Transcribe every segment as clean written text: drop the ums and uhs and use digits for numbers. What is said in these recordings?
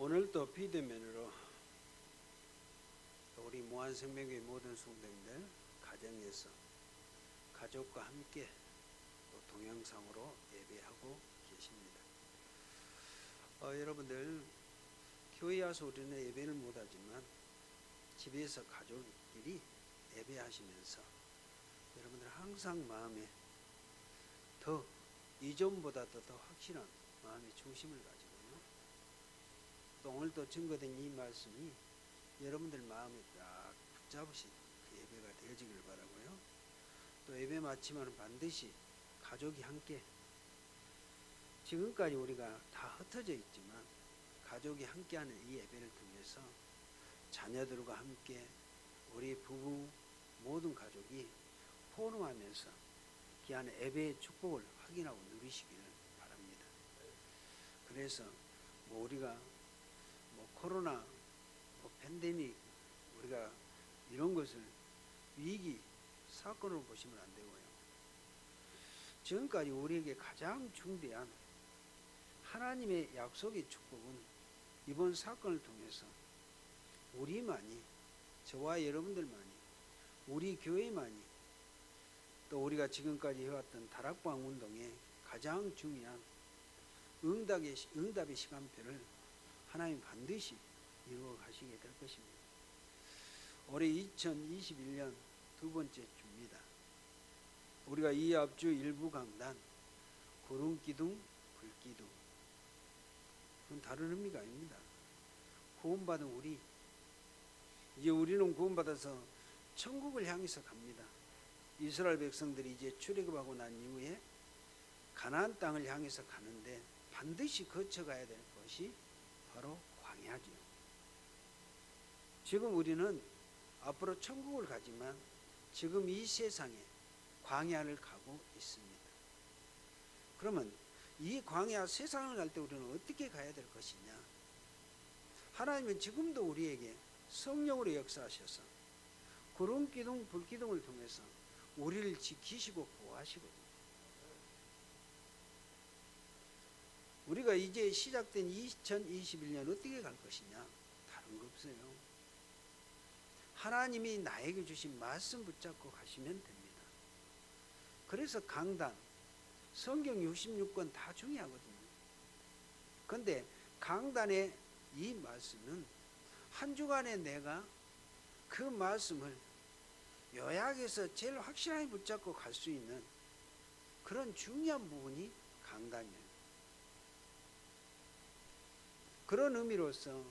오늘도 비대면으로 우리 무한생명의 모든 성도님들 가정에서 가족과 함께 또 동영상으로 예배하고 계십니다. 여러분들 교회 와서 우리는 예배를 못하지만 집에서 가족끼리 예배하시면서 여러분들 항상 마음에 더 이전보다도 더 확실한 마음의 중심을 가지고요. 또 오늘도 증거된 이 말씀이 여러분들 마음에 딱 붙잡으신 그 예배가 되어지길 바라고요. 또 예배 마치면 반드시 가족이 함께, 지금까지 우리가 다 흩어져 있지만 가족이 함께하는 이 예배를 통해서 자녀들과 함께 우리 부부 모든 가족이 포럼하면서 귀한 예배의 축복을 확인하고 누리시기를 바랍니다. 그래서 우리가 코로나 팬데믹, 우리가 이런 것을 위기 사건으로 보시면 안 되고요. 지금까지 우리에게 가장 중대한 하나님의 약속의 축복은 이번 사건을 통해서 우리만이, 저와 여러분들만이, 우리 교회만이, 또 우리가 지금까지 해왔던 다락방 운동의 가장 중요한 응답의 시간표를 하나님 반드시 이루어 가시게 될 것입니다. 올해 2021년 두 번째 주입니다. 우리가 이 앞주 일부 강단, 구름기둥, 불기둥, 그건 다른 의미가 아닙니다. 구원받은 우리, 이제 우리는 구원받아서 천국을 향해서 갑니다. 이스라엘 백성들이 이제 출애굽하고 난 이후에 가나안 땅을 향해서 가는데 반드시 거쳐가야 될 것이 바로 광야죠. 지금 우리는 앞으로 천국을 가지만 지금 이 세상에 광야를 가고 있습니다. 그러면 이 광야 세상을 갈 때 우리는 어떻게 가야 될 것이냐? 하나님은 지금도 우리에게 성령으로 역사하셔서 구름기둥, 불기둥을 통해서 우리를 지키시고 보호하시거든요. 우리가 이제 시작된 2021년 어떻게 갈 것이냐? 다른 거 없어요. 하나님이 나에게 주신 말씀 붙잡고 가시면 됩니다. 그래서 강단, 성경 66권 다 중요하거든요. 그런데 강단의 이 말씀은 한 주간에 내가 그 말씀을 요약해서 제일 확실하게 붙잡고 갈 수 있는 그런 중요한 부분이 강단이에요. 그런 의미로서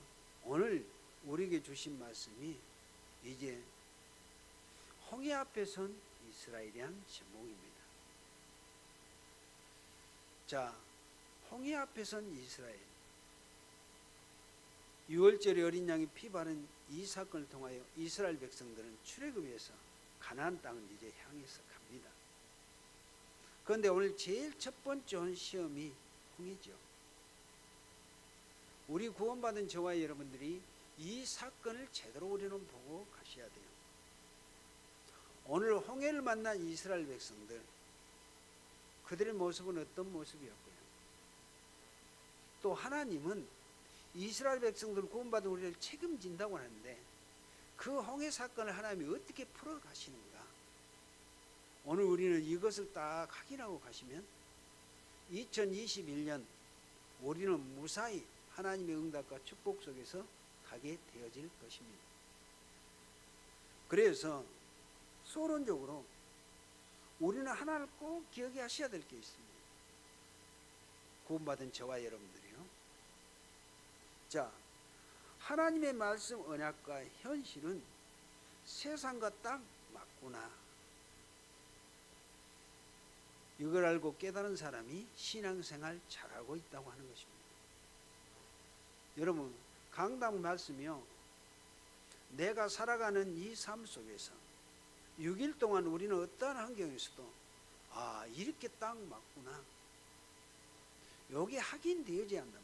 오늘 우리에게 주신 말씀이 이제 홍해 앞에 선 이스라엘이란 제목입니다. 자, 홍해 앞에 선 이스라엘. 6월절에 어린 양이 피 바른 이 사건을 통하여 이스라엘 백성들은 출애굽해서 가나안 땅을 이제 향해서 갑니다. 그런데 오늘 제일 첫 번째 온 시험이 홍해죠. 우리 구원받은 저와 여러분들이 이 사건을 제대로 우리는 보고 가셔야 돼요. 오늘 홍해를 만난 이스라엘 백성들, 그들의 모습은 어떤 모습이었고요? 또 하나님은 이스라엘 백성들 구원받은 우리를 책임진다고 하는데 그 홍해 사건을 하나님이 어떻게 풀어 가시는가? 오늘 우리는 이것을 딱 확인하고 가시면 2021년 우리는 무사히 하나님의 응답과 축복 속에서 가게 되어질 것입니다. 그래서 서론적으로 우리는 하나를 꼭 기억해 하셔야 될 게 있습니다. 구원받은 저와 여러분들이요. 자, 하나님의 말씀 언약과 현실은 세상과 딱 맞구나. 이걸 알고 깨달은 사람이 신앙생활 잘하고 있다고 하는 것입니다. 여러분, 강단 말씀이요, 내가 살아가는 이 삶 속에서 6일 동안 우리는 어떠한 환경에서도 이렇게 딱 맞구나, 여기 확인되어져야 한다.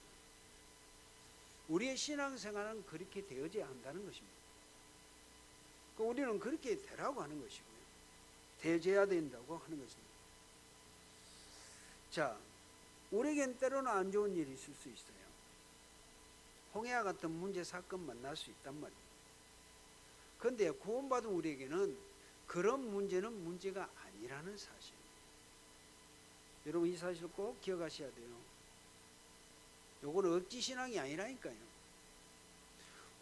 우리의 신앙생활은 그렇게 되어져야 한다는 것입니다. 우리는 그렇게 되라고 하는 것이고요, 되어져야 된다고 하는 것입니다. 자, 우리에겐 때로는 안 좋은 일이 있을 수 있어요. 홍해와 같은 문제 사건 만날 수 있단 말이에요. 그런데 구원받은 우리에게는 그런 문제는 문제가 아니라는 사실입니다. 여러분 이 사실을 꼭 기억하셔야 돼요. 요거는 억지 신앙이 아니라니까요.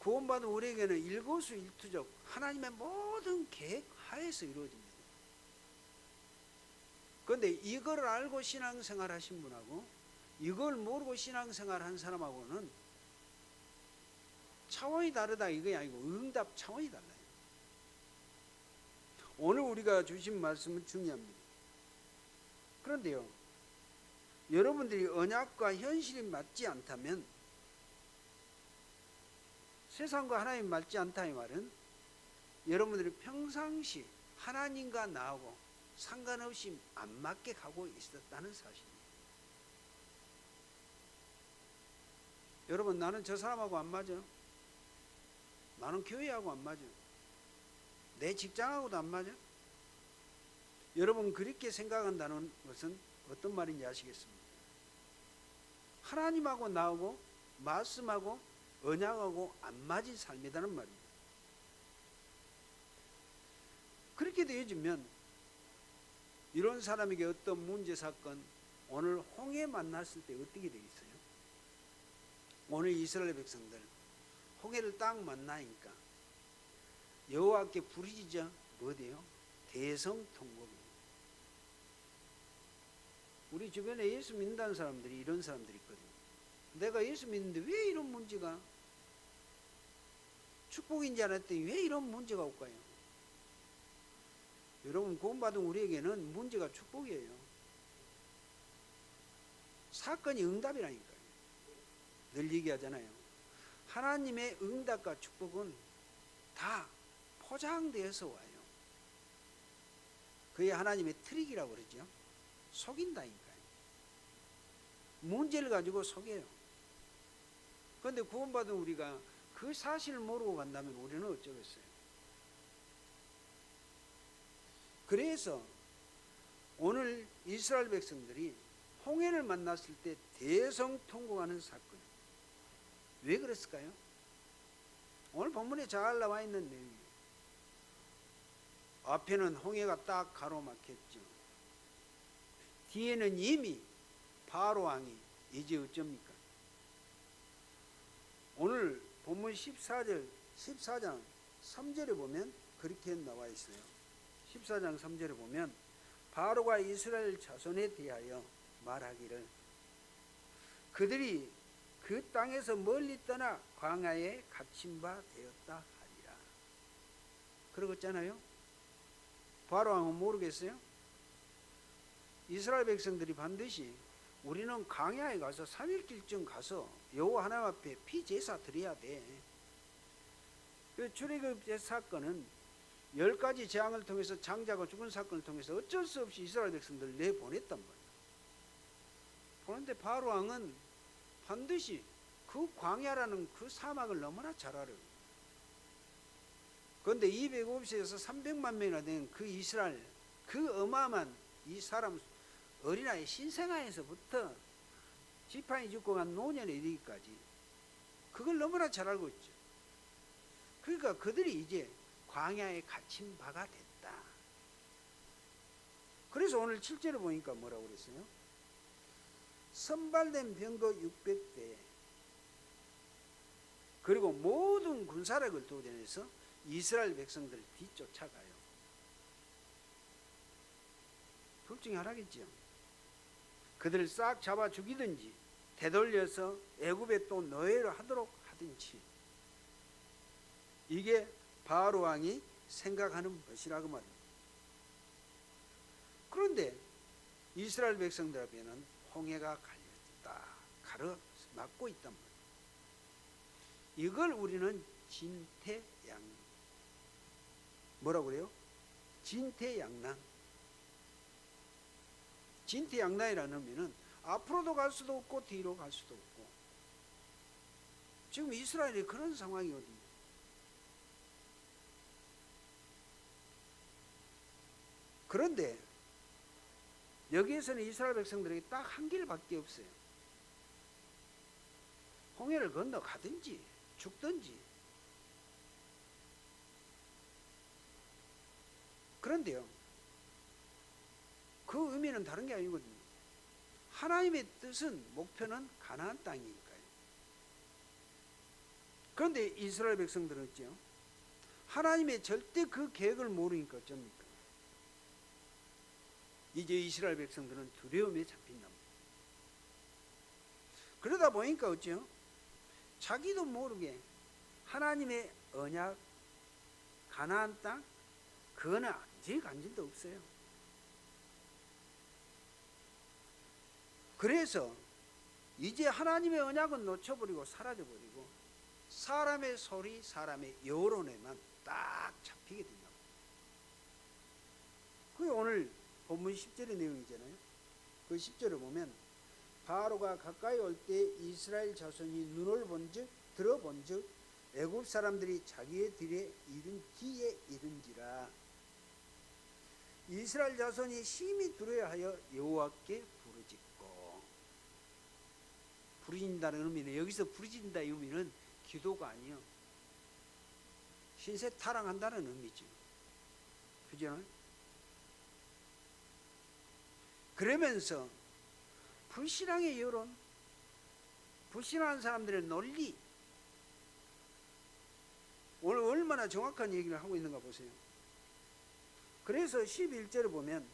구원받은 우리에게는 일거수일투족 하나님의 모든 계획 하에서 이루어집니다. 그런데 이걸 알고 신앙생활 하신 분하고 이걸 모르고 신앙생활 한 사람하고는 차원이 다르다 이게 아니고 응답 차원이 달라요. 오늘 우리가 주신 말씀은 중요합니다. 그런데요, 여러분들이 언약과 현실이 맞지 않다면, 세상과 하나님이 맞지 않다 이 말은 여러분들이 평상시 하나님과 나하고 상관없이 안 맞게 가고 있었다는 사실입니다. 여러분, 나는 저 사람하고 안 맞아. 나는 교회하고 안 맞아. 내 직장하고도 안 맞아. 여러분 그렇게 생각한다는 것은 어떤 말인지 아시겠습니까? 하나님하고 나하고 말씀하고 언약하고 안 맞은 삶이라는 말입니다. 그렇게 되어지면 이런 사람에게 어떤 문제 사건, 오늘 홍해 만났을 때 어떻게 되겠어요? 오늘 이스라엘 백성들 홍해를 딱 만나니까 여호와께 부르짖어 뭐돼요? 대성통곡입니다. 우리 주변에 예수 믿는다는 사람들이 이런 사람들이 있거든요. 내가 예수 믿는데 왜 이런 문제가, 축복인지 알았더니 왜 이런 문제가 올까요? 여러분 구원받은 우리에게는 문제가 축복이에요. 사건이 응답이라니까요. 늘 얘기하잖아요. 하나님의 응답과 축복은 다 포장되어서 와요. 그게 하나님의 트릭이라고 그러죠. 속인다니까요. 문제를 가지고 속여요. 그런데 구원받은 우리가 그 사실을 모르고 간다면 우리는 어쩌겠어요? 그래서 오늘 이스라엘 백성들이 홍해를 만났을 때 대성통곡하는 사건, 왜 그랬을까요? 오늘 본문에 잘 나와 있는 내용이에요. 앞에는 홍해가 딱 가로막혔죠. 뒤에는 이미 바로 왕이 이제 어쩝니까? 오늘 본문 14장 3절에 보면 그렇게 나와 있어요. 14장 3절에 보면 바로가 이스라엘 자손에 대하여 말하기를 그들이 그 땅에서 멀리 떠나 광야에 갇힌 바 되었다 하리라. 그러고 있잖아요. 바로 왕은 모르겠어요? 이스라엘 백성들이 반드시 우리는 광야에 가서 3일길쯤 가서 여호와 하나님 앞에 피제사 드려야 돼. 그 출애굽 사건은 10가지 재앙을 통해서 장자가 죽은 사건을 통해서 어쩔 수 없이 이스라엘 백성들을 내보냈단 말이에요. 그런데 바로 왕은 반드시 그 광야라는 그 사막을 너무나 잘 알아요. 그런데 250에서 300만 명이나 된 그 이스라엘, 그 어마어마한 이 사람 어린아이 신생아에서부터 지팡이 짚고 간 노년에 이르기까지 그걸 너무나 잘 알고 있죠. 그러니까 그들이 이제 광야에 갇힌 바가 됐다. 그래서 오늘 7절에 보니까 뭐라고 그랬어요? 선발된 병거 600대 그리고 모든 군사력을 동원해서 이스라엘 백성들을 뒤쫓아가요. 둘 중에 하나겠죠. 그들을 싹 잡아 죽이든지 되돌려서 애굽에 또 노예로 하도록 하든지, 이게 바로 왕이 생각하는 것이라고 말입니다. 그런데 이스라엘 백성들 앞에는 홍해가 가로막고 있단 말이에요. 이걸 우리는 진퇴양, 뭐라고 그래요? 진퇴양난. 진퇴양난이라는 의미는 앞으로도 갈 수도 없고 뒤로 갈 수도 없고, 지금 이스라엘이 그런 상황이거든요. 그런데 여기에서는 이스라엘 백성들에게 딱 한 길밖에 없어요. 홍해를 건너 가든지 죽든지. 그런데요, 그 의미는 다른 게 아니거든요. 하나님의 뜻은, 목표는 가나안 땅이니까요. 그런데 이스라엘 백성들은 어찌요? 하나님의 절대 그 계획을 모르니까 어쩝니까? 이제 이스라엘 백성들은 두려움에 잡힌답니다. 그러다 보니까 어찌요? 자기도 모르게 하나님의 언약, 가나안 땅, 그거는 아직 간질도 없어요. 그래서 이제 하나님의 언약은 놓쳐버리고 사라져버리고 사람의 소리, 사람의 여론에만 딱 잡히게 된다. 그게 오늘 본문 10절의 내용이잖아요. 그 10절을 보면 바로가 가까이 올 때 이스라엘 자손이 눈을 본즉 들어본즉 애굽 사람들이 자기의 뒤에 이른지라. 이스라엘 자손이 심히 두려워하여 여호와께 부르짖고. 부르짖는다는 의미는, 여기서 부르짖는다 이 의미는 기도가 아니요, 신세 타랑한다는 의미죠. 그죠? 그러면서 불신앙의 여론, 불신하는 사람들의 논리, 오늘 얼마나 정확한 얘기를 하고 있는가 보세요. 그래서 11절을 보면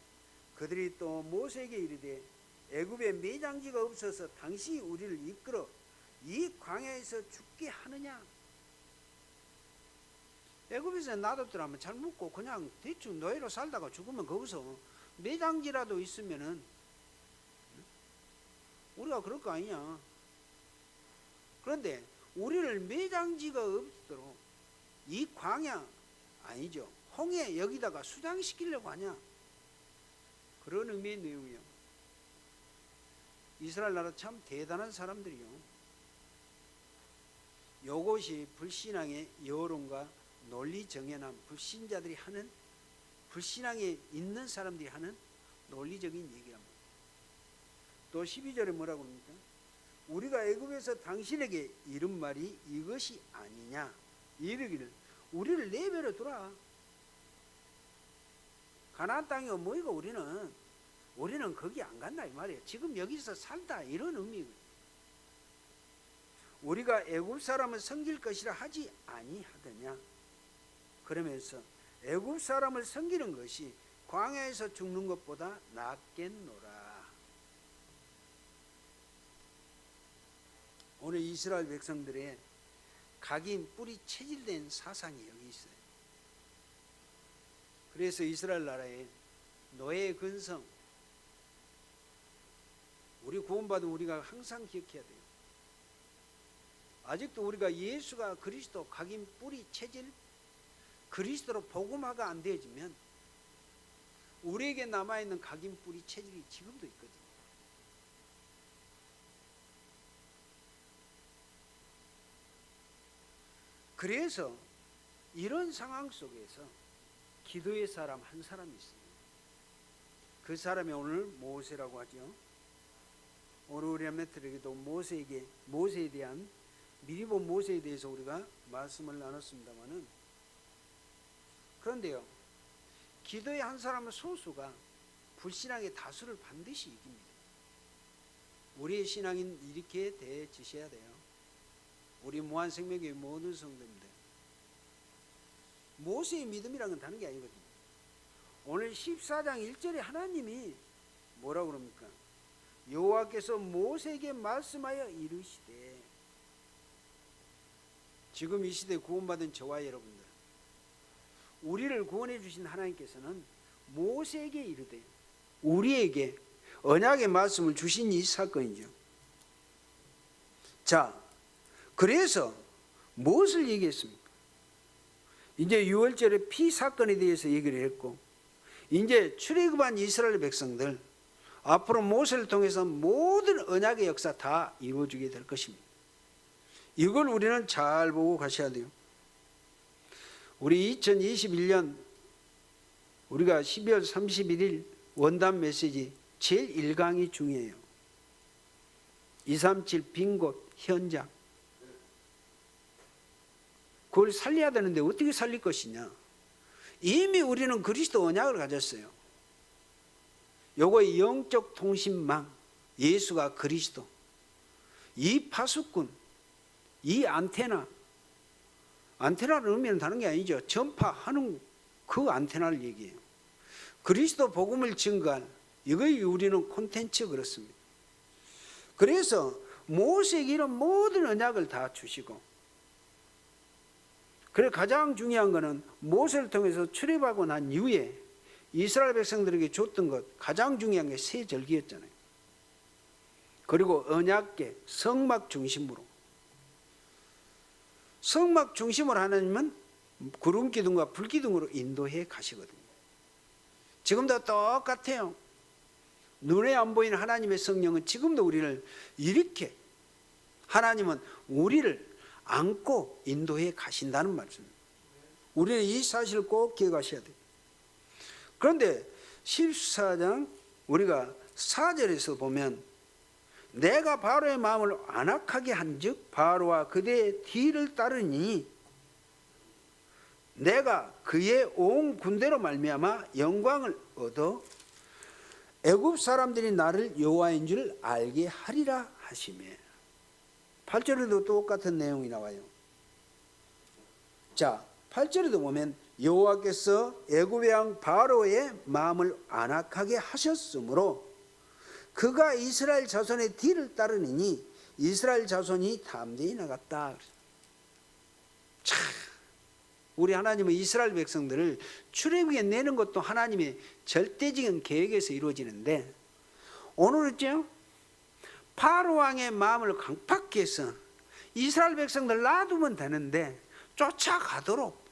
그들이 또 모세에게 이르되 애굽에 매장지가 없어서 당신이 우리를 이끌어 이 광야에서 죽게 하느냐. 애굽에서 놔뒀더라면 잘 묵고 그냥 대충 노예로 살다가 죽으면 거기서 매장지라도 있으면은 우리가 그럴 거 아니냐. 그런데 우리를 매장지가 없도록 이 광야, 아니죠, 홍해 여기다가 수장시키려고 하냐. 그런 의미의 내용이요. 이스라엘 나라 참 대단한 사람들이요. 요것이 불신앙의 여론과 논리 정연함, 불신자들이 하는, 불신앙에 있는 사람들이 하는 논리적인 얘기랍니다. 또 12절에 뭐라고 합니까? 우리가 애굽에서 당신에게 이른 말이 이것이 아니냐. 이르기를 우리를 내버려 두라. 가나안 땅이 뭐이고 우리는 거기 안 간다 이 말이에요. 지금 여기서 살다 이런 의미거든요. 우리가 애굽 사람을 섬길 것이라 하지 아니하더냐. 그러면서 애굽 사람을 섬기는 것이 광야에서 죽는 것보다 낫겠노라. 오늘 이스라엘 백성들의 각인 뿌리 체질된 사상이 여기 있어요. 그래서 이스라엘 나라의 노예의 근성, 우리 구원받은 우리가 항상 기억해야 돼요. 아직도 우리가 예수가 그리스도 각인 뿌리 체질, 그리스도로 복음화가 안 되어지면 우리에게 남아있는 각인 뿌리 체질이 지금도 있거든요. 그래서 이런 상황 속에서 기도의 사람 한 사람이 있습니다. 그 사람이 오늘 모세라고 하죠. 오늘 우리 멘토에게도 모세에 대한, 미리 본 모세에 대해서 우리가 말씀을 나눴습니다만은, 그런데요, 기도의 한 사람의 소수가 불신앙의 다수를 반드시 이깁니다. 우리의 신앙인 이렇게 대해지셔야 돼요. 우리 무한생명교회 모든 성도님들, 모세의 믿음이라는 건 다른 게 아니거든요. 오늘 14장 1절에 하나님이 뭐라고 그럽니까? 여호와께서 모세에게 말씀하여 이르시되. 지금 이 시대에 구원받은 저와 여러분들, 우리를 구원해 주신 하나님께서는 모세에게 이르되 우리에게 언약의 말씀을 주신 이 사건이죠. 자, 그래서 무엇을 얘기했습니까? 이제 6월절에 피 사건에 대해서 얘기를 했고, 이제 출애굽한 이스라엘 백성들 앞으로 모세를 통해서 모든 언약의 역사 다 이루어지게 될 것입니다. 이걸 우리는 잘 보고 가셔야 돼요. 우리 2021년 우리가 12월 31일 원단 메시지 제일 1강이 중요해요. 237 빈 곳 현장. 그걸 살려야 되는데 어떻게 살릴 것이냐? 이미 우리는 그리스도 언약을 가졌어요. 요거의 영적 통신망, 예수가 그리스도, 이 파수꾼, 이 안테나를 의미는 다른 게 아니죠. 전파하는 그 안테나를 얘기해요. 그리스도 복음을 증거할, 이거의 우리는 콘텐츠 그렇습니다. 그래서 모세에게 이런 모든 언약을 다 주시고, 그래 가장 중요한 것은 모세를 통해서 출애굽하고 난 이후에 이스라엘 백성들에게 줬던 것, 가장 중요한 게 세 절기였잖아요. 그리고 언약궤, 성막 중심으로, 성막 중심으로 하나님은 구름 기둥과 불 기둥으로 인도해 가시거든요. 지금도 똑같아요. 눈에 안 보이는 하나님의 성령은 지금도 우리를 이렇게, 하나님은 우리를 안고 인도해 가신다는 말씀입니다. 우리는 이 사실을 꼭 기억하셔야 돼요. 그런데 14장 우리가 4절에서 보면, 내가 바로의 마음을 안악하게 한즉 바로와 그대의 뒤를 따르니 내가 그의 온 군대로 말미암아 영광을 얻어 애굽 사람들이 나를 여호와인 줄 알게 하리라 하시매. 8절에도 똑같은 내용이 나와요. 자, 8절에도 보면 여호와께서 애굽의 왕 바로의 마음을 안악하게 하셨으므로 그가 이스라엘 자손의 뒤를 따르니 이스라엘 자손이 담대히 나갔다. 참, 우리 하나님은 이스라엘 백성들을 출애굽에 내는 것도 하나님의 절대적인 계획에서 이루어지는데, 오늘은요 바로 왕의 마음을 강팍히 해서 이스라엘 백성들 놔두면 되는데 쫓아가도록,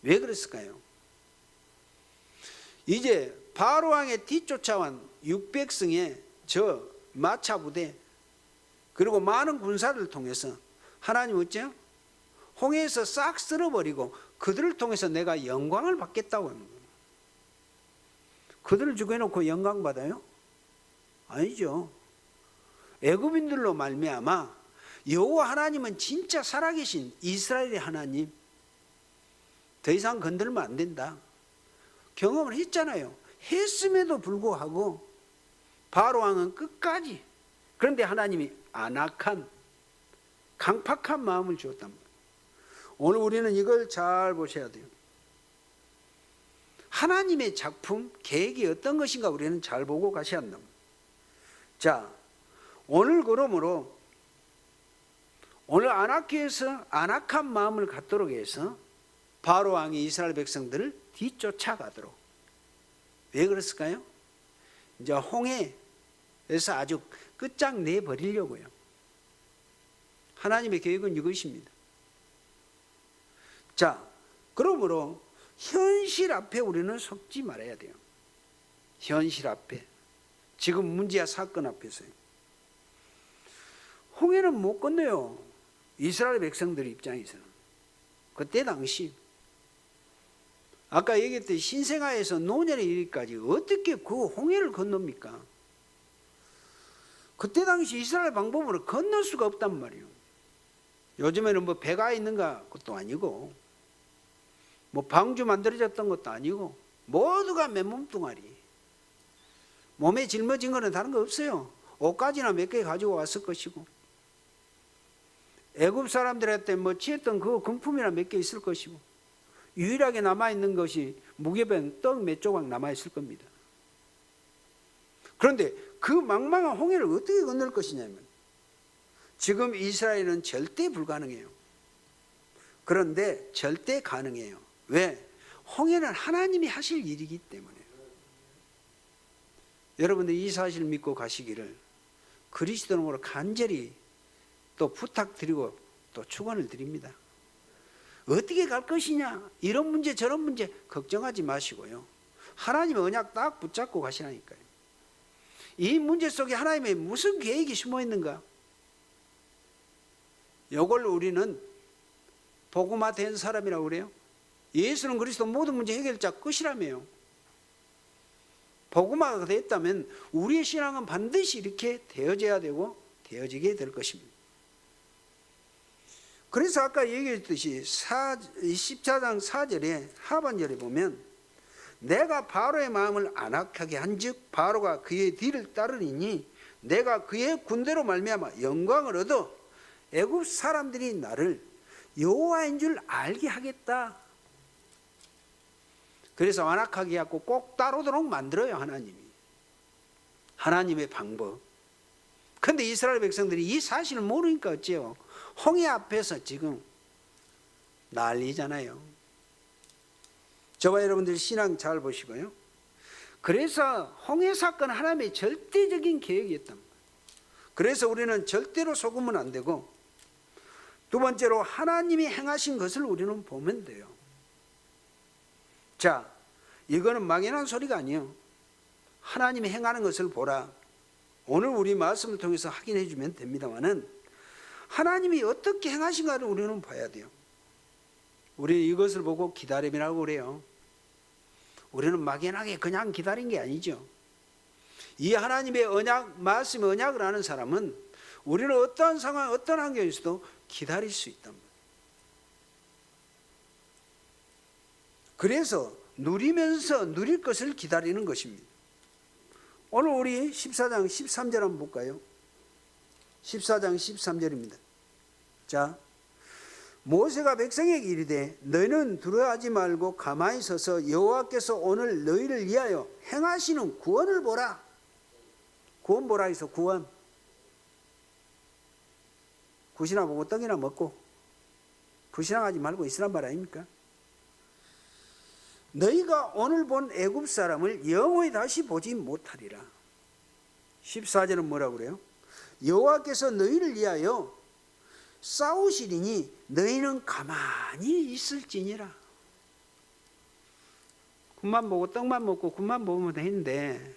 왜 그랬을까요? 이제 바로 왕의 뒤쫓아온 600승의 저 마차 부대, 그리고 많은 군사를 통해서 하나님 어째요? 홍해에서 싹 쓸어버리고 그들을 통해서 내가 영광을 받겠다고 하는 거예요. 그들을 죽여놓고 영광 받아요? 아니죠. 애굽인들로 말미암아 여호와 하나님은 진짜 살아계신 이스라엘의 하나님, 더 이상 건들면 안 된다 경험을 했잖아요. 했음에도 불구하고 바로 왕은 끝까지, 그런데 하나님이 안악한 강팍한 마음을 주었단 말이에요. 오늘 우리는 이걸 잘 보셔야 돼요. 하나님의 작품, 계획이 어떤 것인가 우리는 잘 보고 가셔야 한다. 자, 오늘 그러므로 오늘 안악기에서 안악한 마음을 갖도록 해서 바로 왕이 이스라엘 백성들을 뒤쫓아가도록. 왜 그랬을까요? 이제 홍해에서 아주 끝장내 버리려고요. 하나님의 계획은 이것입니다. 자, 그러므로 현실 앞에 우리는 속지 말아야 돼요. 현실 앞에, 지금 문제야 사건 앞에서요. 홍해는 못 건너요. 이스라엘 백성들 입장에서는. 그때 당시 아까 얘기했듯이 신생아에서 노년에 이르기까지 어떻게 그 홍해를 건넙니까? 그때 당시 이스라엘 방법으로 건널 수가 없단 말이에요. 요즘에는 뭐 배가 있는가 그것도 아니고, 뭐 방주 만들어졌던 것도 아니고, 모두가 맨몸뚱아리, 몸에 짊어진 거는 다른 거 없어요. 옷가지나 몇 개 가지고 왔을 것이고, 애굽 사람들한테 뭐 취했던 그 금품이나 몇 개 있을 것이고, 유일하게 남아있는 것이 무게병 떡 몇 조각 남아있을 겁니다. 그런데 그 망망한 홍해를 어떻게 건널 것이냐면, 지금 이스라엘은 절대 불가능해요. 그런데 절대 가능해요. 왜? 홍해는 하나님이 하실 일이기 때문에. 여러분들 이 사실 믿고 가시기를 그리스도로 간절히 또 부탁드리고 또 축원을 드립니다. 어떻게 갈 것이냐, 이런 문제 저런 문제 걱정하지 마시고요, 하나님의 언약 딱 붙잡고 가시라니까요. 이 문제 속에 하나님의 무슨 계획이 숨어 있는가, 이걸 우리는 복음화 된 사람이라고 그래요. 예수는 그리스도 모든 문제 해결자 끝이라며요. 복음화가 됐다면 우리의 신앙은 반드시 이렇게 되어져야 되고 되어지게 될 것입니다. 그래서 아까 얘기했듯이 14장 4절에 하반절에 보면 내가 바로의 마음을 안악하게 한즉 바로가 그의 뒤를 따르리니 내가 그의 군대로 말미암아 영광을 얻어 애굽 사람들이 나를 여호와인 줄 알게 하겠다. 그래서 완악하게 하고 꼭 따르도록 만들어요. 하나님의 방법. 근데 이스라엘 백성들이 이 사실을 모르니까 어째요? 홍해 앞에서 지금 난리잖아요. 저와 여러분들 신앙 잘 보시고요. 그래서 홍해 사건 하나님의 절대적인 계획이었단 말이에요. 그래서 우리는 절대로 속으면 안 되고, 두 번째로 하나님이 행하신 것을 우리는 보면 돼요. 자, 이거는 막연한 소리가 아니에요. 하나님이 행하는 것을 보라. 오늘 우리 말씀을 통해서 확인해 주면 됩니다만은 하나님이 어떻게 행하신가를 우리는 봐야 돼요. 우리 이것을 보고 기다림이라고 그래요. 우리는 막연하게 그냥 기다린 게 아니죠. 이 하나님의 언약, 말씀의 언약을 아는 사람은 우리는 어떠한 상황, 어떤 환경에서도 기다릴 수 있단 말이에요. 그래서 누리면서 누릴 것을 기다리는 것입니다. 오늘 우리 14장 13절 한번 볼까요? 14장 13절입니다. 자, 모세가 백성에게 이르되 너희는 두려워하지 말고 가만히 서서 여호와께서 오늘 너희를 위하여 행하시는 구원을 보라. 구원 보라 해서 구원. 굿이나 보고 떡이나 먹고 불신앙하지 말고 있으란 말 아닙니까? 너희가 오늘 본 애굽 사람을 영원히 다시 보지 못하리라. 14절은 뭐라고 그래요? 여호와께서 너희를 위하여 싸우시리니 너희는 가만히 있을지니라. 굿만 보고 떡만 먹고 굿만 보면 되는데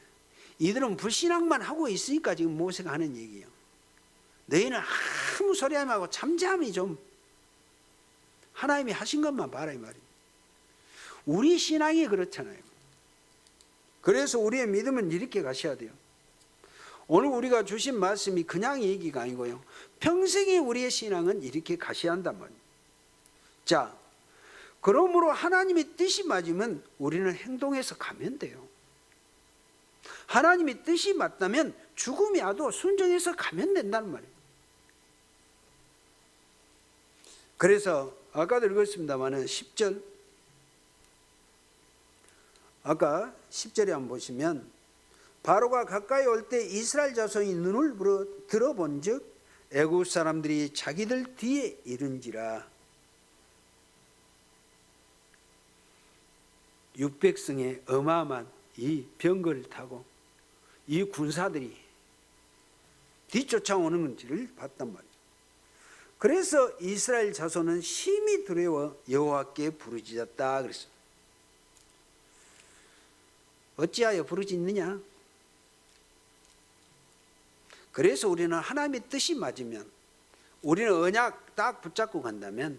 이들은 불신앙만 하고 있으니까 지금 모세가 하는 얘기예요. 너희는 아무 소리 하지 말고 잠잠히 좀 하나님이 하신 것만 봐라 이 말이에요. 우리 신앙이 그렇잖아요. 그래서 우리의 믿음은 이렇게 가셔야 돼요. 오늘 우리가 주신 말씀이 그냥 얘기가 아니고요. 평생에 우리의 신앙은 이렇게 가셔야 한단 말이에요. 자, 그러므로 하나님의 뜻이 맞으면 우리는 행동해서 가면 돼요. 하나님의 뜻이 맞다면 죽음이 와도 순종해서 가면 된다는 말이에요. 그래서 아까도 읽었습니다마는 10절, 아까 10절에 한번 보시면 바로가 가까이 올 때 이스라엘 자손이 눈을 들어본 즉 애굽 사람들이 자기들 뒤에 이른지라. 600승의 어마어마한 이 병거를 타고 이 군사들이 뒤쫓아오는 건지를 봤단 말이에요. 그래서 이스라엘 자손은 심히 두려워 여호와께 부르짖었다 그랬어요. 어찌하여 부르짖느냐? 그래서 우리는 하나님의 뜻이 맞으면, 우리는 언약 딱 붙잡고 간다면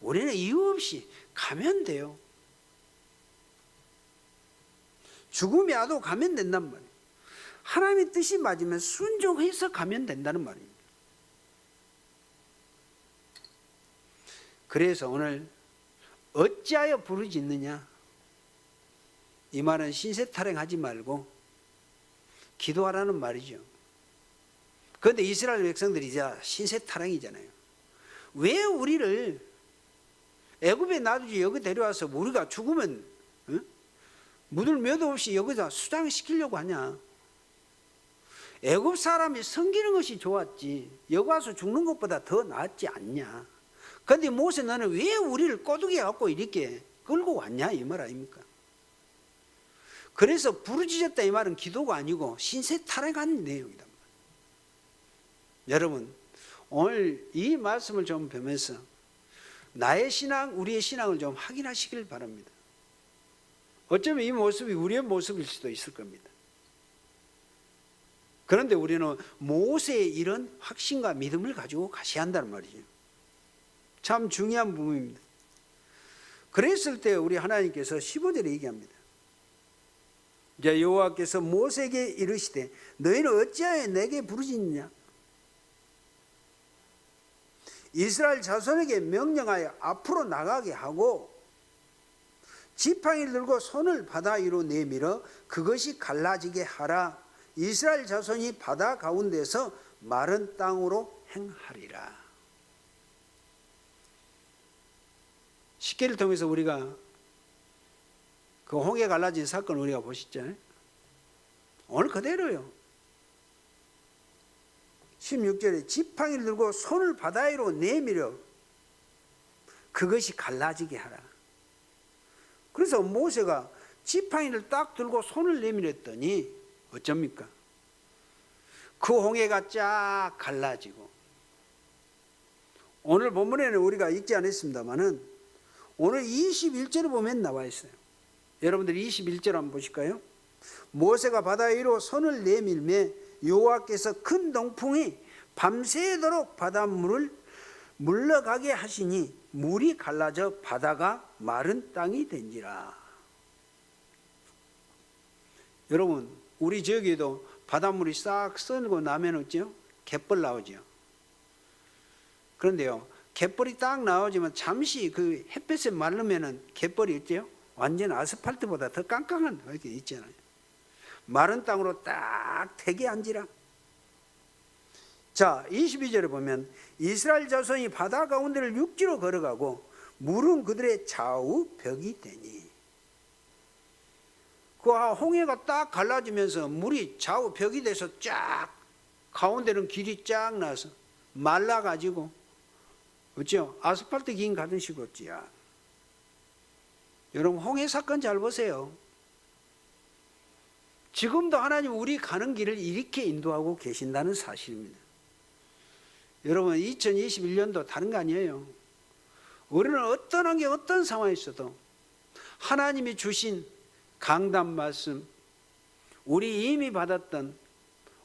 우리는 이유 없이 가면 돼요. 죽음이 와도 가면 된단 말이에요. 하나님의 뜻이 맞으면 순종해서 가면 된다는 말입니다. 그래서 오늘 어찌하여 부르짖느냐? 이 말은 신세 타령하지 말고 기도하라는 말이죠. 그런데 이스라엘 백성들이 이제 신세 타령이잖아요. 왜 우리를 애굽에 놔두지 여기 데려와서 우리가 죽으면 묻을 몇 없이 여기다 수장시키려고 하냐? 애굽 사람이 섬기는 것이 좋았지 여기 와서 죽는 것보다 더 낫지 않냐? 그런데 모세 너는 왜 우리를 꼬드겨 갖고 이렇게 끌고 왔냐? 이 말 아닙니까? 그래서 부르짖었다 이 말은 기도가 아니고 신세 타령한 내용이다. 여러분 오늘 이 말씀을 좀 보면서 나의 신앙, 우리의 신앙을 좀 확인하시길 바랍니다. 어쩌면 이 모습이 우리의 모습일 수도 있을 겁니다. 그런데 우리는 모세의 이런 확신과 믿음을 가지고 가셔야 한다는 말이죠. 참 중요한 부분입니다. 그랬을 때 우리 하나님께서 15절에 얘기합니다. 이제 여호와께서 모세에게 이르시되 너희는 어찌하여 내게 부르짖느냐? 이스라엘 자손에게 명령하여 앞으로 나가게 하고 지팡이를 들고 손을 바다 위로 내밀어 그것이 갈라지게 하라. 이스라엘 자손이 바다 가운데서 마른 땅으로 행하리라. 십계를 통해서 우리가 그 홍해 갈라진 사건을 우리가 보셨잖아요. 오늘 그대로요. 16절에 지팡이를 들고 손을 바다 위로 내밀어 그것이 갈라지게 하라. 그래서 모세가 지팡이를 딱 들고 손을 내밀었더니 어쩝니까? 그 홍해가 쫙 갈라지고, 오늘 본문에는 우리가 읽지 않았습니다만은 오늘 21절에 보면 나와 있어요. 여러분들 21절 한번 보실까요? 모세가 바다 위로 손을 내밀매 여호와께서 큰 동풍이 밤새도록 바닷물을 물러가게 하시니 물이 갈라져 바다가 마른 땅이 된지라. 여러분, 우리 지역에도 바닷물이 싹 썰고 나면 어찌요? 갯벌 나오죠. 그런데요, 갯벌이 딱 나오지만 잠시 그 햇볕에 마르면은 갯벌이 어때요? 완전 아스팔트보다 더 깡깡한 이렇게 있잖아요. 마른 땅으로 딱 대게 앉으라. 자, 22절에 보면 이스라엘 자손이 바다 가운데를 육지로 걸어가고 물은 그들의 좌우 벽이 되니, 그 홍해가 딱 갈라지면서 물이 좌우 벽이 돼서 쫙 가운데는 길이 쫙 나서 말라가지고 그렇죠? 아스팔트 긴 가던 식으로 쫙. 여러분, 홍해 사건 잘 보세요. 지금도 하나님 우리 가는 길을 이렇게 인도하고 계신다는 사실입니다. 여러분, 2021년도 다른 거 아니에요. 우리는 어떤 환경, 어떤 상황에 있어도 하나님이 주신 강단 말씀, 우리 이미 받았던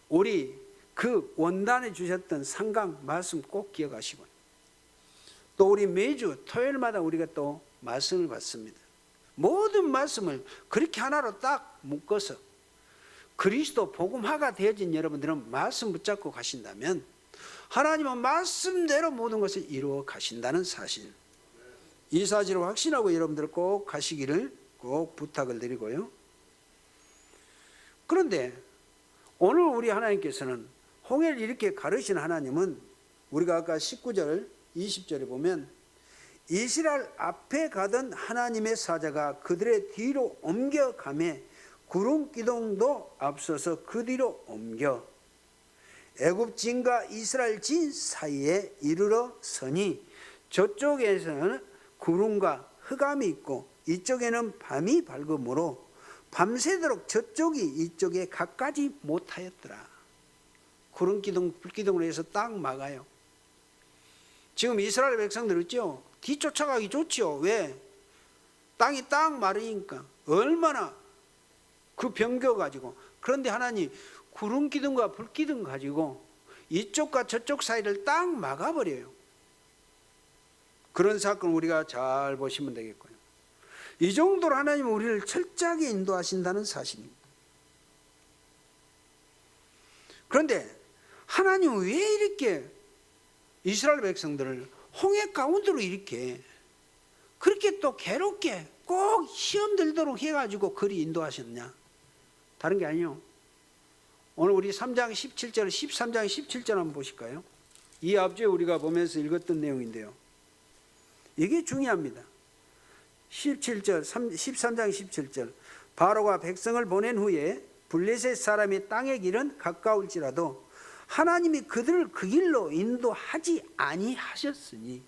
우리 그 원단에 주셨던 상강 말씀 꼭 기억하시고, 또 우리 매주 토요일마다 우리가 또 말씀을 받습니다. 모든 말씀을 그렇게 하나로 딱 묶어서 그리스도 복음화가 되어진 여러분들은 말씀 붙잡고 가신다면 하나님은 말씀대로 모든 것을 이루어 가신다는 사실, 이 사실을 확신하고 여러분들 꼭 가시기를 꼭 부탁을 드리고요. 그런데 오늘 우리 하나님께서는 홍해를 이렇게 가르신 하나님은 우리가 아까 19절 20절에 보면 이스라엘 앞에 가던 하나님의 사자가 그들의 뒤로 옮겨가매 구름 기둥도 앞서서 그 뒤로 옮겨 애굽 진과 이스라엘 진 사이에 이르러 서니 저쪽에서는 구름과 흑암이 있고 이쪽에는 밤이 밝음으로 밤새도록 저쪽이 이쪽에 가까지 못하였더라. 구름 기둥, 불기둥으로 해서 딱 막아요. 지금 이스라엘 백성들 있죠? 뒤쫓아가기 좋죠. 왜? 땅이 딱 마르니까. 얼마나 그 병겨가지고. 그런데 하나님 구름 기둥과 불 기둥 가지고 이쪽과 저쪽 사이를 딱 막아버려요. 그런 사건 우리가 잘 보시면 되겠고요. 이 정도로 하나님은 우리를 철저하게 인도하신다는 사실입니다. 그런데 하나님은 왜 이렇게 이스라엘 백성들을 홍해 가운데로 이렇게 그렇게 또 괴롭게 꼭 시험 들도록 해가지고 그리 인도하셨냐? 다른 게 아니에요. 오늘 우리 3장 17절, 13장 17절 한번 보실까요? 이 앞주에 우리가 보면서 읽었던 내용인데요. 이게 중요합니다. 17절, 13장 17절. 바로가 백성을 보낸 후에 블레셋 사람이 땅의 길은 가까울지라도 하나님이 그들을 그 길로 인도하지 아니하셨으니.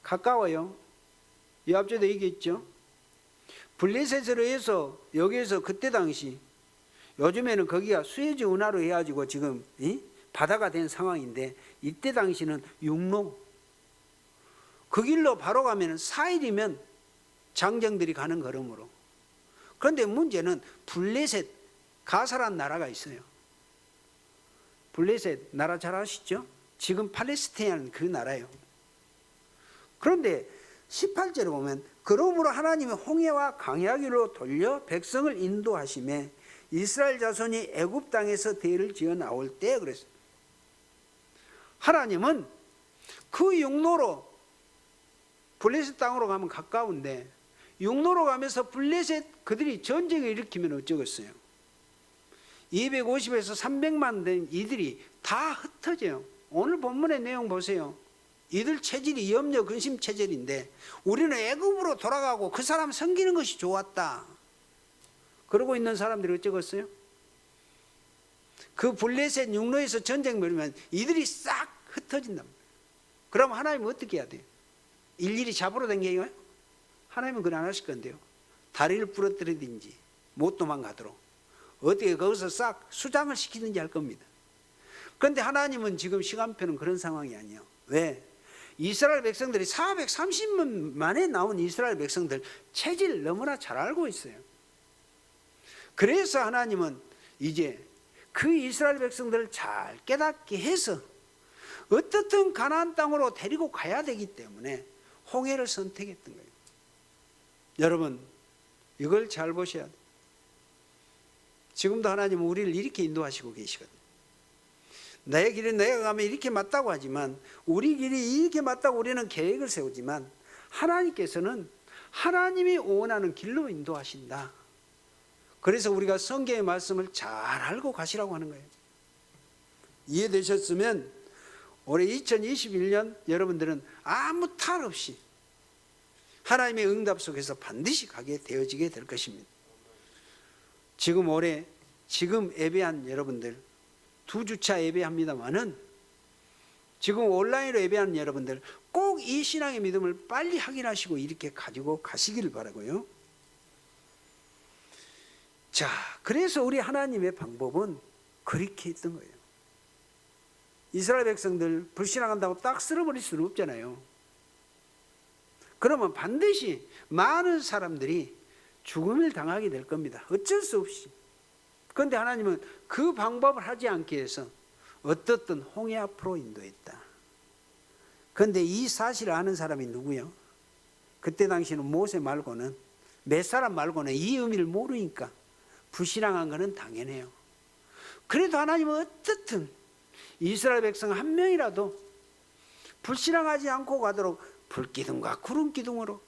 가까워요. 이 앞주에도 얘기했죠. 블레셋으로 해서 여기에서 그때 당시, 요즘에는 거기가 수에즈 운하로 해가지고 지금 바다가 된 상황인데, 이때 당시는 육로, 그 길로 바로 가면 4일이면 장정들이 가는 걸음으로. 그런데 문제는 블레셋, 가사란 나라가 있어요. 블레셋 나라 잘 아시죠? 지금 팔레스타인 그 나라예요. 그런데 18절에 보면 그러므로 하나님이 홍해와 강야기로 돌려 백성을 인도하심에 이스라엘 자손이 애굽 땅에서 대를 지어 나올 때 그랬어요. 하나님은 그 육로로 블레셋 땅으로 가면 가까운데 육로로 가면서 블레셋 그들이 전쟁을 일으키면 어쩌겠어요? 250에서 300만 된 이들이 다 흩어져요. 오늘 본문의 내용 보세요. 이들 체질이 염려 근심 체질인데 우리는 애굽으로 돌아가고 그 사람 섬기는 것이 좋았다. 그러고 있는 사람들이 어쩌겠어요? 그 블레셋 육로에서 전쟁 벌이면 이들이 싹 흩어진단 말이에요. 그럼 하나님은 어떻게 해야 돼요? 일일이 잡으러 다니게요? 하나님은 그건 안 하실 건데요. 다리를 부러뜨리든지 못 도망가도록 어떻게 거기서 싹 수장을 시키든지 할 겁니다. 그런데 하나님은 지금 시간표는 그런 상황이 아니에요. 왜? 이스라엘 백성들이 430년 만에 나온 이스라엘 백성들 체질 너무나 잘 알고 있어요. 그래서 하나님은 이제 그 이스라엘 백성들을 잘 깨닫게 해서 어떻든 가나안 땅으로 데리고 가야 되기 때문에 홍해를 선택했던 거예요. 여러분 이걸 잘 보셔야 돼요. 지금도 하나님은 우리를 이렇게 인도하시고 계시거든요. 내 길은 내가 가면 이렇게 맞다고 하지만 우리 길이 이렇게 맞다고 우리는 계획을 세우지만 하나님께서는 하나님이 원하는 길로 인도하신다. 그래서 우리가 성경의 말씀을 잘 알고 가시라고 하는 거예요. 이해되셨으면 올해 2021년 여러분들은 아무 탈 없이 하나님의 응답 속에서 반드시 가게 되어지게 될 것입니다. 지금 올해 지금 예배한 여러분들 2주차 예배합니다만은 지금 온라인으로 예배하는 여러분들 꼭 이 신앙의 믿음을 빨리 확인하시고 이렇게 가지고 가시길 바라고요. 자, 그래서 우리 하나님의 방법은 그렇게 했던 거예요. 이스라엘 백성들 불신앙한다고 딱 쓸어버릴 수는 없잖아요. 그러면 반드시 많은 사람들이 죽음을 당하게 될 겁니다. 어쩔 수 없이. 그런데 하나님은 그 방법을 하지 않기 위해서 어떻든 홍해 앞으로 인도했다. 그런데 이 사실을 아는 사람이 누구요? 그때 당시는 모세 말고는 몇 사람 말고는 이 의미를 모르니까 불신앙한 것은 당연해요. 그래도 하나님은 어떻든 이스라엘 백성 한 명이라도 불신앙하지 않고 가도록 불기둥과 구름기둥으로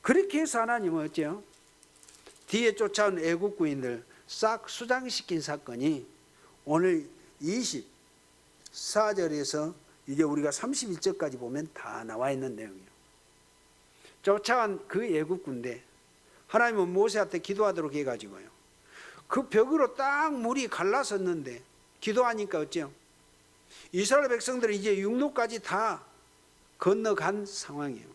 그렇게 해서 하나님은 어째요? 뒤에 쫓아온 애국구인들 싹 수장시킨 사건이 오늘 24절에서 이제 우리가 31절까지 보면 다 나와 있는 내용이에요. 쫓아온 그 애국군대 하나님은 모세한테 기도하도록 해가지고요. 그 벽으로 딱 물이 갈라섰는데 기도하니까 어째요? 이스라엘 백성들은 이제 육로까지 다 건너간 상황이에요.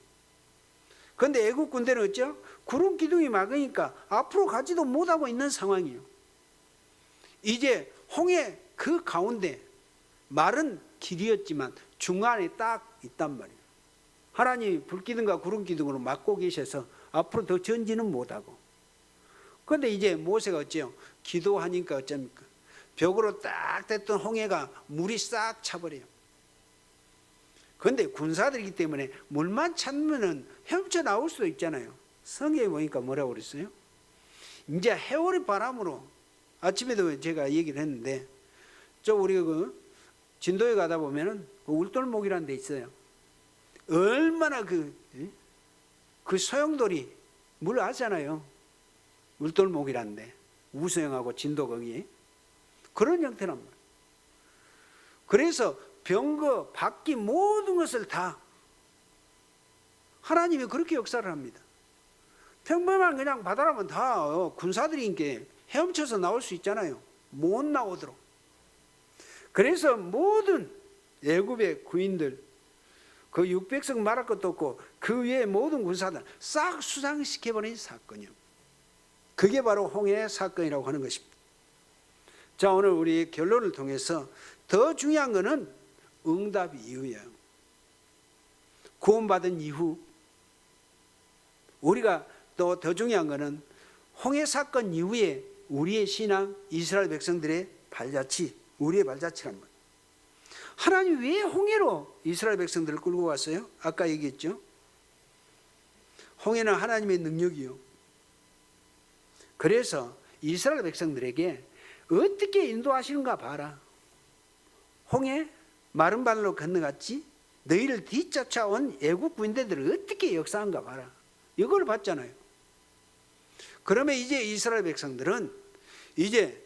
그런데 애국 군대는 어째요? 구름 기둥이 막으니까 앞으로 가지도 못하고 있는 상황이에요. 이제 홍해 그 가운데 마른 길이었지만 중간에 딱 있단 말이에요. 하나님이 불기둥과 구름 기둥으로 막고 계셔서 앞으로 더 전지는 못하고. 그런데 이제 모세가 어째요? 기도하니까 어쩝니까? 벽으로 딱 됐던 홍해가 물이 싹 차버려요. 그런데 군사들이기 때문에 물만 찬면은 헤엄쳐 나올 수도 있잖아요. 성경에 보니까 뭐라고 그랬어요? 이제 해오리 바람으로 아침에도 제가 얘기를 했는데 저 우리가 그 진도에 가다 보면은 그 울돌목이라는 데 있어요. 얼마나 그 소용돌이 물 아잖아요. 울돌목이라는데 우수영하고 진도 거기에 그런 형태란 말이에요. 그래서 병거, 바퀴 모든 것을 다 하나님이 그렇게 역사를 합니다. 평범한 그냥 바다라면 다 군사들이 이렇게 헤엄쳐서 나올 수 있잖아요. 못 나오도록. 그래서 모든 애굽의 구인들 그 600성 말할 것도 없고 그 위에 모든 군사들 싹 수장시켜버린 사건이요. 그게 바로 홍해 사건이라고 하는 것입니다. 자, 오늘 우리 결론을 통해서 더 중요한 것은 응답 이후예요. 구원받은 이후 우리가 또 더 중요한 것은 홍해 사건 이후에 우리의 신앙, 이스라엘 백성들의 발자취, 우리의 발자취란 말이에요. 하나님 왜 홍해로 이스라엘 백성들을 끌고 왔어요? 아까 얘기했죠. 홍해는 하나님의 능력이요. 그래서 이스라엘 백성들에게 어떻게 인도하시는가 봐라. 홍해 마른 발로 건너갔지 너희를 뒤쫓아온 애국 군대들을 어떻게 역사한가 봐라. 이걸 봤잖아요. 그러면 이제 이스라엘 백성들은 이제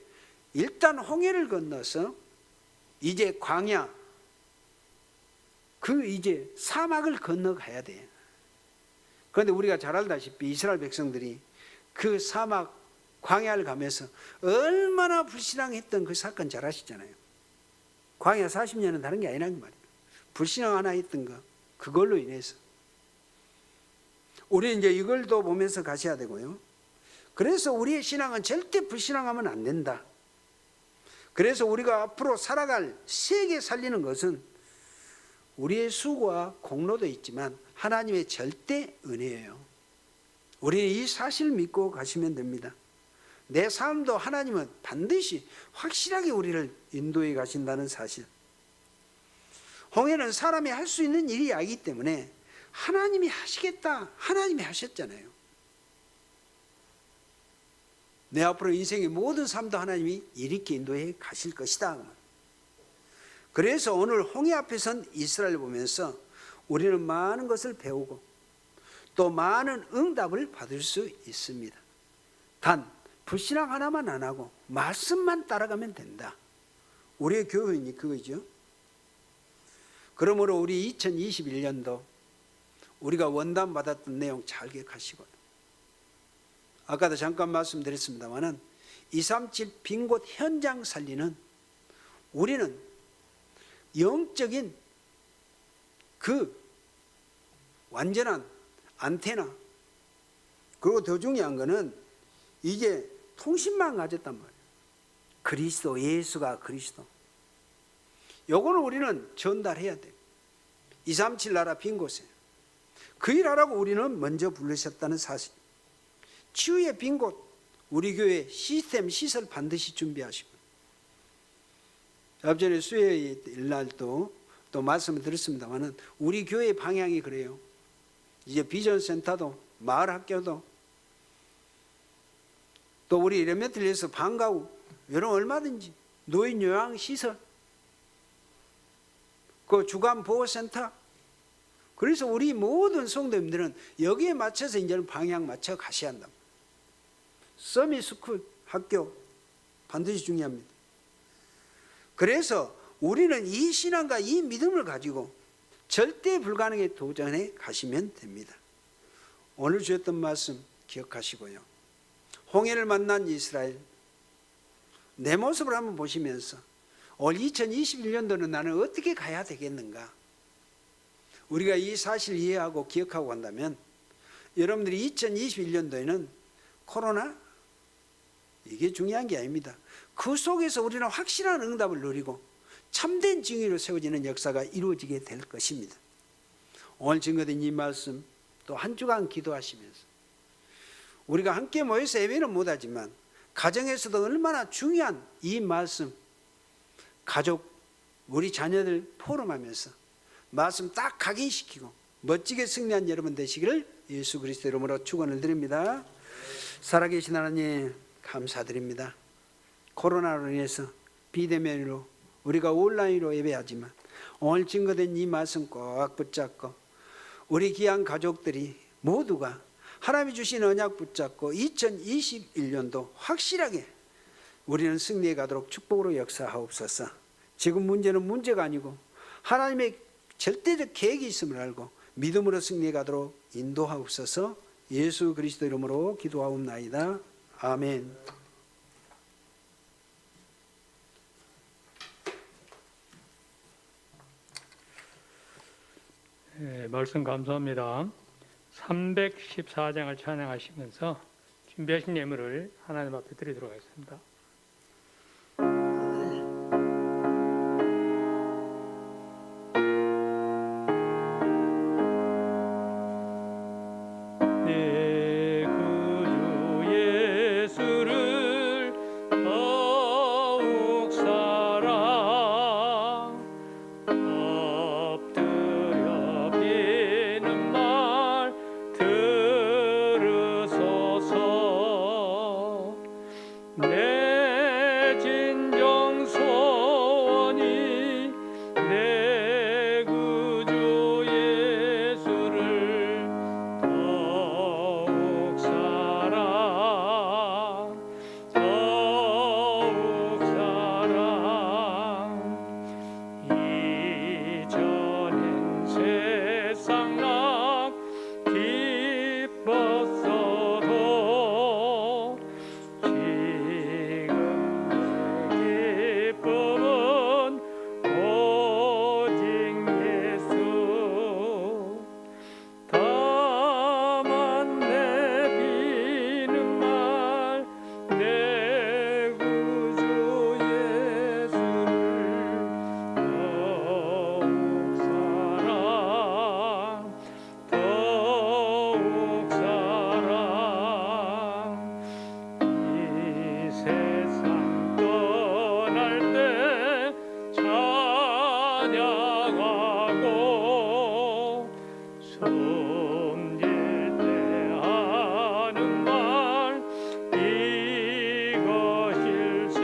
일단 홍해를 건너서 이제 광야, 그 이제 사막을 건너가야 돼. 그런데 우리가 잘 알다시피 이스라엘 백성들이 그 사막 광야를 가면서 얼마나 불신앙했던 그 사건 잘 아시잖아요. 광야 40년은 다른 게 아니란 말이에요. 불신앙 하나 했던 거, 그걸로 인해서 우리는 이제 이걸 또 보면서 가셔야 되고요. 그래서 우리의 신앙은 절대 불신앙하면 안 된다. 그래서 우리가 앞으로 살아갈 세계 살리는 것은 우리의 수고와 공로도 있지만 하나님의 절대 은혜예요. 우리는 이 사실을 믿고 가시면 됩니다. 내 삶도 하나님은 반드시 확실하게 우리를 인도해 가신다는 사실. 홍해는 사람이 할 수 있는 일이 아니기 때문에 하나님이 하시겠다, 하나님이 하셨잖아요. 내 앞으로 인생의 모든 삶도 하나님이 이렇게 인도해 가실 것이다. 그래서 오늘 홍해 앞에 선 이스라엘을 보면서 우리는 많은 것을 배우고 또 많은 응답을 받을 수 있습니다. 단 불신앙 하나만 안 하고 말씀만 따라가면 된다. 우리의 교훈이 그거죠. 그러므로 우리 2021년도 우리가 원담 받았던 내용 잘 기억하시고, 아까도 잠깐 말씀드렸습니다마는 237 빈 곳 현장 살리는 우리는 영적인 그 완전한 안테나, 그리고 더 중요한 거는 이제 통신만 가졌단 말이에요. 그리스도, 예수가 그리스도. 요거는 우리는 전달해야 돼요. 237 나라 빈 곳에 그 일하라고 우리는 먼저 부르셨다는 사실. 치유의 빈 곳, 우리 교회 시스템 시설 반드시 준비하시고, 앞전에 수요일 날도 또 말씀을 드렸습니다마는 우리 교회 방향이 그래요. 이제 비전센터도 마을 학교도 또 우리 레메틀리에서 방과후 여러 얼마든지 노인 요양 시설, 그 주간 보호센터. 그래서 우리 모든 성도님들은 여기에 맞춰서 이제는 방향 맞춰 가셔야 한다. 서밋 스쿨 학교 반드시 중요합니다. 그래서 우리는 이 신앙과 이 믿음을 가지고 절대 불가능에 도전해 가시면 됩니다. 오늘 주셨던 말씀 기억하시고요. 홍해를 만난 이스라엘, 내 모습을 한번 보시면서 올 2021년도는 나는 어떻게 가야 되겠는가? 우리가 이 사실을 이해하고 기억하고 간다면 여러분들이 2021년도에는 코로나, 이게 중요한 게 아닙니다. 그 속에서 우리는 확실한 응답을 누리고 참된 증인으로 세워지는 역사가 이루어지게 될 것입니다. 오늘 증거된 이 말씀 또 한 주간 기도하시면서 우리가 함께 모여서 예배는 못하지만 가정에서도 얼마나 중요한 이 말씀, 가족, 우리 자녀들 포럼하면서 말씀 딱 각인시키고 멋지게 승리한 여러분 되시기를 예수 그리스도 이름으로 축원을 드립니다. 살아계신 하나님 감사드립니다. 코로나로 인해서 비대면으로 우리가 온라인으로 예배하지만 오늘 증거된 이 말씀 꼭 붙잡고 우리 귀한 가족들이 모두가 하나님이 주신 언약 붙잡고 2021년도 확실하게 우리는 승리해 가도록 축복으로 역사하옵소서. 지금 문제는 문제가 아니고 하나님의 절대적 계획이 있음을 알고 믿음으로 승리해 가도록 인도하옵소서. 예수 그리스도 이름으로 기도하옵나이다. 아멘. 네, 말씀 감사합니다. 314장을 찬양하시면서 준비하신 예물을 하나님 앞에 드리도록 하겠습니다. 내 나가고 숨질 때 하는 말 이것일세.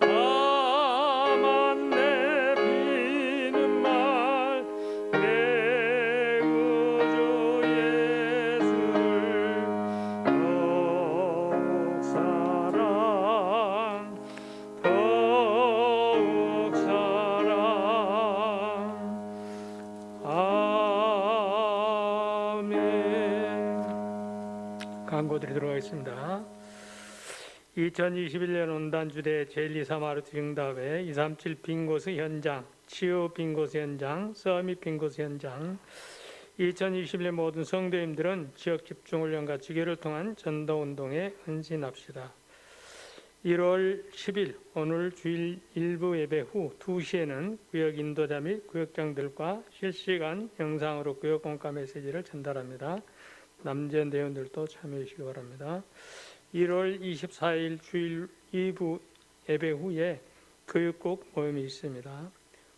다만 내비는 말 내 구주 예수를 더욱 사랑 아멘. 광고 드리도록 하겠습니다. 2021년 온단주대 제1, 2, 3 하루트 응답회 237 빈고스 현장, 치유 빈고스 현장, 서밋 빈고스 현장. 2021년 모든 성도님들은 지역 집중훈련과 지교를 통한 전도운동에 헌신합시다. 1월 10일 오늘 주일 일부 예배 후 2시에는 구역 인도자 및 구역장들과 실시간 영상으로 구역 공과 메시지를 전달합니다. 남전 대원들도 참여해 주시기 바랍니다. 1월 24일 주일 2부 예배 후에 교육국 모임이 있습니다.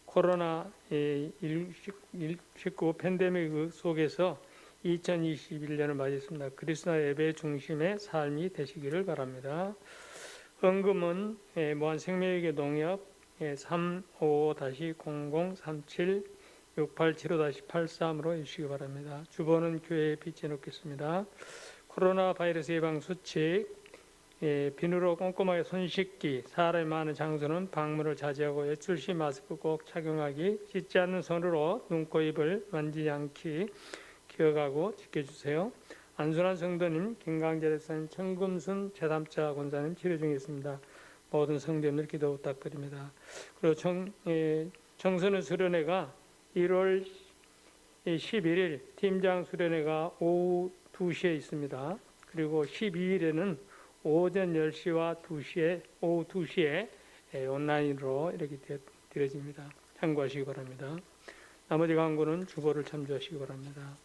코로나19 팬데믹 속에서 2021년을 맞이했습니다. 그리스도 예배 중심의 삶이 되시기를 바랍니다. 헌금은 무한생명에게 농협 355-0037-6875-83으로 해주시기 바랍니다. 주보는 교회에 비치해놓겠습니다. 코로나 바이러스 예방 수칙, 비누로 꼼꼼하게 손 씻기, 사람이 많은 장소는 방문을 자제하고 외출 시 마스크 꼭 착용하기, 씻지 않는 손으로 눈, 코, 입을 만지지 않기 기억하고 지켜주세요. 안순환 성도님, 김강재 대사님, 청금순 제3차 권사님 치료 중에 있습니다. 모든 성도님들 기도 부탁드립니다. 그리고 청소년 수련회가 1월 11일 팀장 수련회가 오후 2시에 있습니다. 그리고 12일에는 오전 10시와 2시에 오후 2시에 온라인으로 이렇게 드려집니다. 참고하시기 바랍니다. 나머지 광고는 주보를 참조하시기 바랍니다.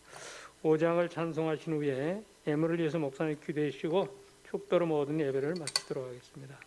5장을 찬송하신 후에 예물을 위해서 목사님 기도해 주시고 축도로 모든 예배를 마치도록 하겠습니다.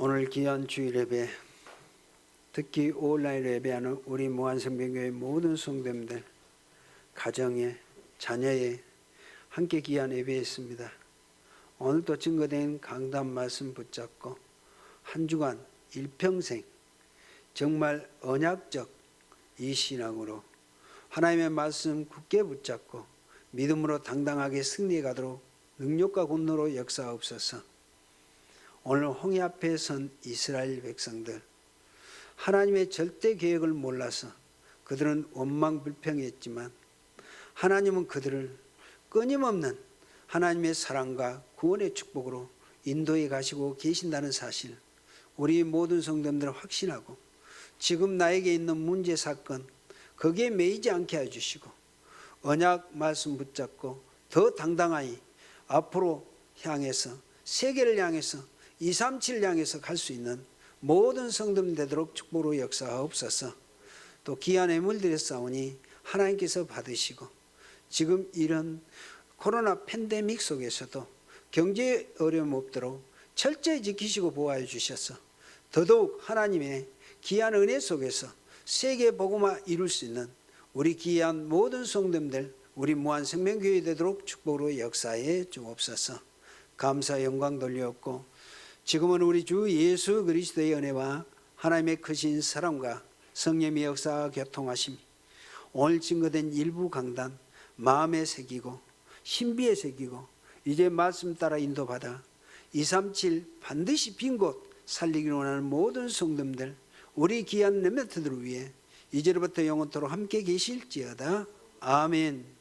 오늘 귀한 주일 예배, 특히 온라인으로 예배하는 우리 무한생명교회 모든 성도님들 가정에 자녀에 함께 귀한 예배했습니다. 오늘도 증거된 강단 말씀 붙잡고 한 주간 일평생 정말 언약적 이 신앙으로 하나님의 말씀 굳게 붙잡고 믿음으로 당당하게 승리해 가도록 능력과 권능으로 역사하옵소서. 오늘 홍해 앞에 선 이스라엘 백성들, 하나님의 절대 계획을 몰라서 그들은 원망불평했지만 하나님은 그들을 끊임없는 하나님의 사랑과 구원의 축복으로 인도해 가시고 계신다는 사실, 우리 모든 성도님들은 확신하고 지금 나에게 있는 문제 사건 거기에 매이지 않게 해주시고 언약 말씀 붙잡고 더 당당하게 앞으로 향해서 세계를 향해서 237 향해서 갈 수 있는 모든 성도님 되도록 축복으로 역사하옵소서. 또 귀한 예물들의 싸우니 하나님께서 받으시고 지금 이런 코로나 팬데믹 속에서도 경제 어려움 없도록 철저히 지키시고 보호해 주셔서 더더욱 하나님의 귀한 은혜 속에서 세계 복음화 이룰 수 있는 우리 귀한 모든 성도님들 우리 무한생명교회 되도록 축복으로 역사해 주옵소서. 감사 영광 돌려옵고 지금은 우리 주 예수 그리스도의 은혜와 하나님의 크신 사랑과 성령의 역사와 교통하심 오늘 증거된 일부 강단 마음에 새기고 신비에 새기고 이제 말씀 따라 인도받아 237 반드시 빈 곳 살리기를 원하는 모든 성도들 우리 귀한 렘넌트들을 위해 이제로부터 영원토록 함께 계실지어다. 아멘.